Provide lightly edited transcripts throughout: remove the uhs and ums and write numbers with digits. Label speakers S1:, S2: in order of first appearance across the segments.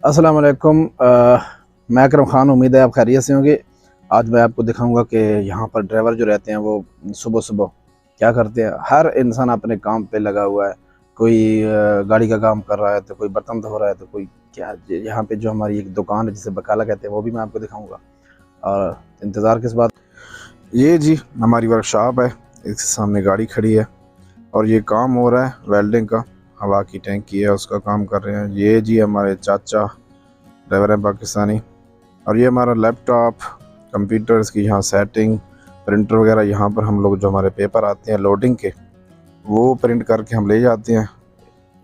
S1: अस्सलाम वालेकुम। मैं अकरम ख़ान, उम्मीद है आप खैरियत से होंगे। आज मैं आपको दिखाऊंगा कि यहाँ पर ड्राइवर जो रहते हैं वो सुबह सुबह क्या करते हैं। हर इंसान अपने काम पे लगा हुआ है। कोई गाड़ी का काम कर रहा है, तो कोई बर्तन धो रहा है, तो कोई क्या। यहाँ पे जो हमारी एक दुकान है जिसे बकाला कहते हैं, वो भी मैं आपको दिखाऊंगा। और इंतज़ार किस बात। ये जी हमारी वर्कशॉप है, इसके सामने गाड़ी खड़ी है और ये काम हो रहा है वेल्डिंग का। हवा की टैंकी है, उसका काम कर रहे हैं। ये जी हमारे चाचा ड्राइवर हैं पाकिस्तानी। और ये हमारा लैपटॉप, कंप्यूटर्स की यहाँ सेटिंग, प्रिंटर वगैरह, यहाँ पर हम लोग जो हमारे पेपर आते हैं लोडिंग के, वो प्रिंट करके हम ले जाते हैं।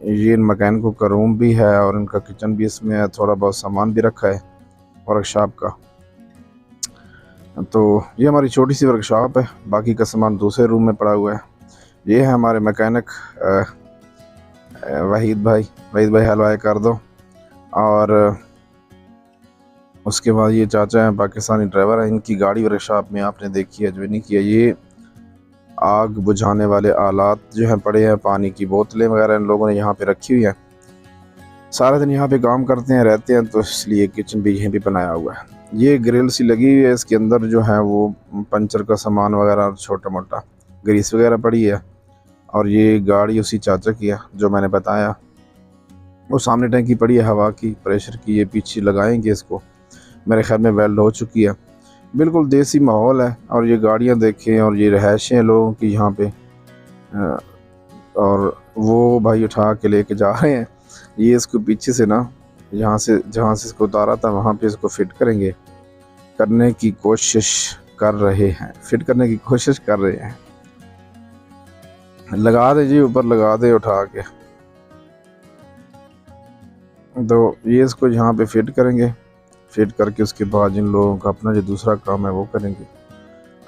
S1: ये इन मैकेनिकों का रूम भी है और इनका किचन भी इसमें है, थोड़ा बहुत सामान भी रखा है वर्कशॉप का। तो ये हमारी छोटी सी वर्कशॉप है, बाकी का सामान दूसरे रूम में पड़ा हुआ है। ये है हमारे मैकेनिक वहीद भाई हलवाई कर दो। और उसके बाद ये चाचा हैं पाकिस्तानी ड्राइवर हैं। इनकी गाड़ी वर्कशॉप में आपने देखी है, जो नहीं किया, ये आग बुझाने वाले आलात जो हैं पड़े हैं, पानी की बोतलें वगैरह इन लोगों ने यहाँ पे रखी हुई हैं। सारा दिन यहाँ पे काम करते हैं, रहते हैं, तो इसलिए किचन भी यहीं पे बनाया हुआ है। ये ग्रिल सी लगी हुई है, इसके अंदर जो है वो पंचर का सामान वगैरह, छोटा मोटा ग्रीस वगैरह पड़ी है। और ये गाड़ी उसी चाचा की है जो मैंने बताया। वो सामने टैंकी पड़ी है हवा की, प्रेशर की। ये पीछे लगाएंगे इसको, मेरे ख्याल में वेल्ड हो चुकी है। बिल्कुल देसी माहौल है। और ये गाड़ियाँ देखें और ये रहायशें लोगों की यहाँ पे। और वो भाई उठा के लेके जा रहे हैं। ये इसको पीछे से ना, जहाँ से इसको उतारा था वहाँ पे इसको फिट करने की कोशिश कर रहे हैं। फिट करने की कोशिश कर रहे हैं। लगा दे जी, ऊपर लगा दे उठा के। तो ये इसको यहाँ पे फिट करेंगे। फिट करके उसके बाद जिन लोगों का अपना जो दूसरा काम है वो करेंगे।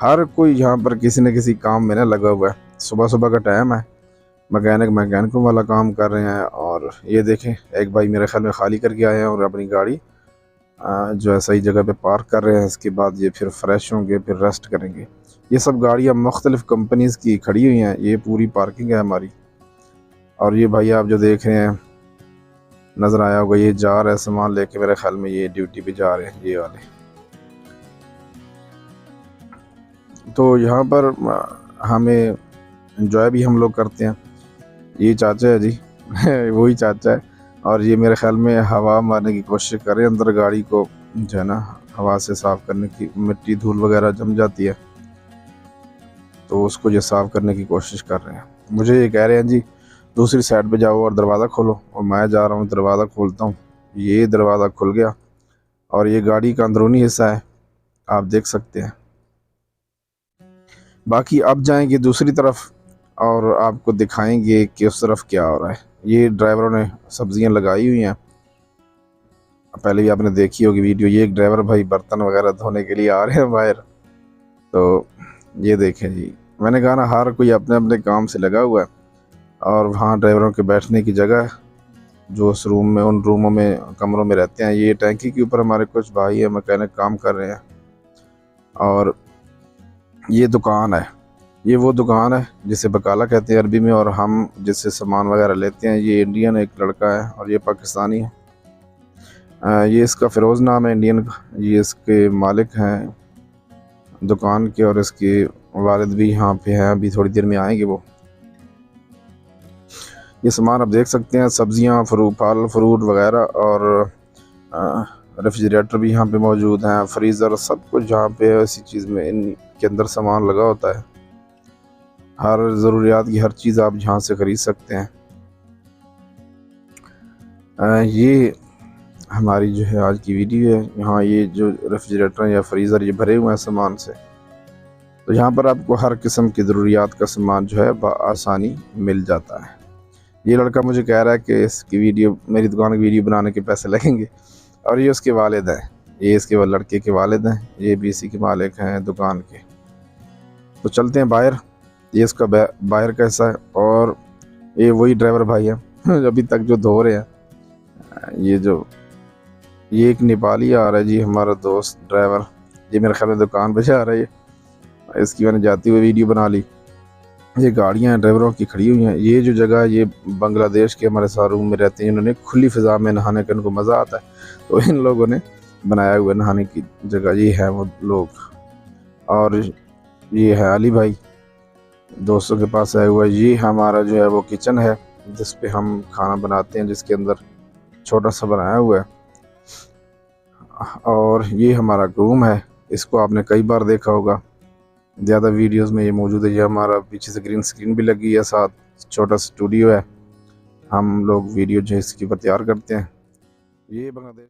S1: हर कोई यहाँ पर किसी न किसी काम में ना लगा हुआ है। सुबह सुबह का टाइम है, मैकेनिकों वाला काम कर रहे हैं। और ये देखें, एक भाई मेरे ख्याल में खाली करके आए हैं और अपनी गाड़ी जो है सही जगह पे पार्क कर रहे हैं। इसके बाद ये फिर फ्रेश होंगे, फिर रेस्ट करेंगे। ये सब गाड़ियाँ मुख्तलिफ़ कंपनीज़ की खड़ी हुई हैं। ये पूरी पार्किंग है हमारी। और ये भाई आप जो देख रहे हैं, नज़र आया होगा, ये जा रहा है सामान लेके, मेरे ख्याल में ये ड्यूटी पे जा रहे हैं ये वाले। तो यहाँ पर हमें इंजॉय भी हम लोग करते हैं। ये चाचा है जी वही चाचा है। और ये मेरे ख्याल में हवा मारने की कोशिश कर रहे हैं अंदर गाड़ी को, जो है ना, हवा से साफ़ करने की। मिट्टी धूल वगैरह जम जाती है, तो उसको ये साफ़ करने की कोशिश कर रहे हैं। मुझे ये कह रहे हैं जी दूसरी साइड पे जाओ और दरवाज़ा खोलो। और मैं जा रहा हूँ, दरवाज़ा खोलता हूँ। ये दरवाज़ा खुल गया और ये गाड़ी का अंदरूनी हिस्सा है, आप देख सकते हैं। बाकी अब जाएंगे दूसरी तरफ और आपको दिखाएंगे कि उस तरफ क्या हो रहा है। ये ड्राइवरों ने सब्जियां लगाई हुई हैं, पहले भी आपने देखी होगी वीडियो। ये एक ड्राइवर भाई बर्तन वगैरह धोने के लिए आ रहे हैं बाहर। तो ये देखें जी, मैंने कहा ना, हर कोई अपने अपने काम से लगा हुआ है। और वहाँ ड्राइवरों के बैठने की जगह है, जो उस रूम में, उन रूमों में, कमरों में रहते हैं। ये टैंकी के ऊपर हमारे कुछ भाई है मैकेनिक काम कर रहे हैं। और ये दुकान है, ये वो दुकान है जिसे बकाला कहते हैं अरबी में। और हम जिससे सामान वगैरह लेते हैं, ये इंडियन एक लड़का है और ये पाकिस्तानी है। ये इसका फ़िरोज़ नाम है इंडियन का। ये इसके मालिक हैं दुकान के और इसके वालिद भी यहाँ पे हैं, अभी थोड़ी देर में आएंगे वो। ये सामान आप देख सकते हैं, सब्जियाँ, फल फ्रूट वगैरह। और रेफ्रिजरेटर भी यहाँ पे मौजूद हैं, फ्रीज़र, सब कुछ यहाँ पे ऐसी चीज़ में इनके अंदर सामान लगा होता है। हर ज़रूरियात की हर चीज़ आप यहाँ से ख़रीद सकते हैं। ये हमारी जो है आज की वीडियो है। यहाँ ये जो रेफ्रिजरेटर या फ्रीज़र ये भरे हुए हैं सामान से। तो यहाँ पर आपको हर किस्म की ज़रूरियात का सामान जो है आसानी मिल जाता है। ये लड़का मुझे कह रहा है कि इसकी वीडियो, मेरी दुकान की वीडियो बनाने के पैसे लगेंगे। और ये उसके वालिद हैं, ये इसके लड़के के वालिद हैं, ये भी इसी के मालिक हैं दुकान के। तो चलते हैं बाहर। ये इसका बाहर का हिस्सा है। और ये वही ड्राइवर भाई हैं अभी तक जो धो रहे हैं। ये एक नेपाली आ रहा है जी, हमारा दोस्त ड्राइवर। ये मेरे ख्याल में दुकान पे जा रहा है। इसकी मैंने जाती हुई वीडियो बना ली। ये गाड़ियाँ ड्राइवरों की खड़ी हुई हैं। ये जो जगह है ये बांग्लादेश के हमारे साथ रूम में रहते हैं, इन्होंने खुली फ़िज़ा में नहाने का इनको मज़ा आता है, तो इन लोगों ने बनाया हुआ नहाने की जगह। ये है वो लोग, और ये है अली भाई दोस्तों के पास आया हुआ है। ये हमारा जो है वो किचन है जिस पे हम खाना बनाते हैं, जिसके अंदर छोटा सा बनाया हुआ है। और ये हमारा रूम है, इसको आपने कई बार देखा होगा, ज़्यादा वीडियोस में ये मौजूद है। ये हमारा पीछे से ग्रीन स्क्रीन भी लगी है, साथ छोटा स्टूडियो है, हम लोग वीडियो जो है इसकी पर तैयार करते हैं। ये बांग्लादेश